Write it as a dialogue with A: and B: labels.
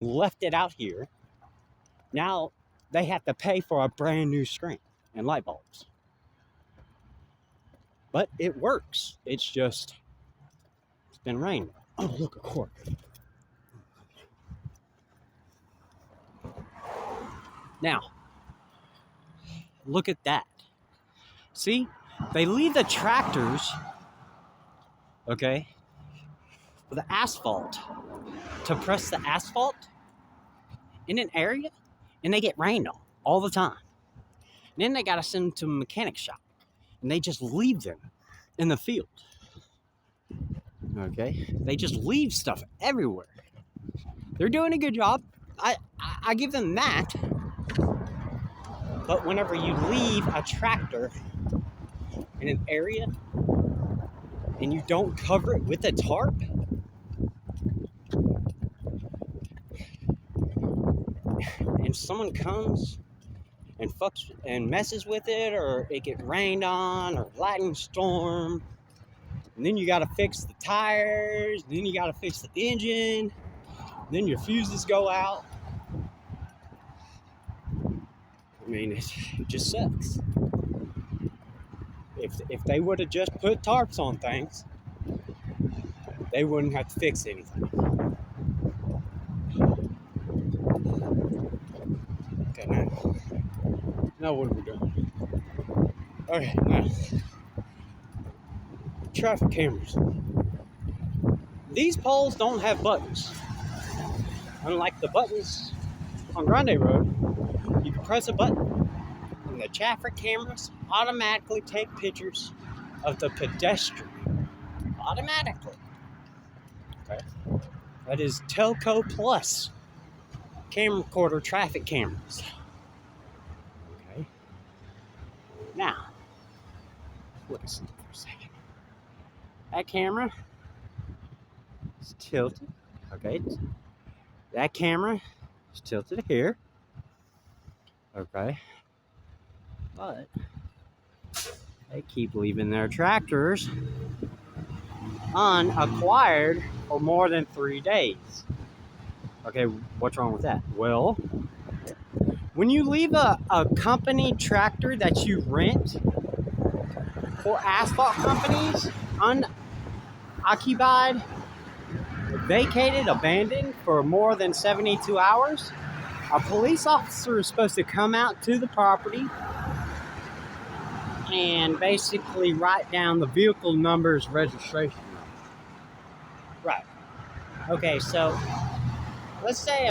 A: left it out here. Now they have to pay for a brand new screen and light bulbs. But it works. It's been raining. Oh, look, a cork. Now, look at that. See, they leave the tractors, okay, for the asphalt, to press the asphalt in an area, and they get rained on all the time. And then they got to send them to a mechanic shop, and they just leave them in the field. Okay, they just leave stuff everywhere. They're doing a good job. I give them that. But whenever you leave a tractor in an area and you don't cover it with a tarp, and someone comes and fucks and messes with it, or it gets rained on, or lightning storm, and then you got to fix the tires, then you got to fix the engine, then your fuses go out. I mean, it just sucks. If they would have just put tarps on things, they wouldn't have to fix anything. Okay, now what are we doing? Okay, now, traffic cameras. These poles don't have buttons. Unlike the buttons on Grande Road, you can press a button and the traffic cameras automatically take pictures of the pedestrian. Automatically. Okay. That is Telco Plus camcorder traffic cameras. Okay. Now, look at something for a second. That camera is tilted. Okay. That camera is tilted here. Okay. But they keep leaving their tractors unacquired for more than 3 days. Okay, what's wrong with that? Well, when you leave a company tractor that you rent for asphalt companies unoccupied, vacated, abandoned for more than 72 hours, a police officer is supposed to come out to the property and basically write down the vehicle number's registration number. Right. Okay, so let's say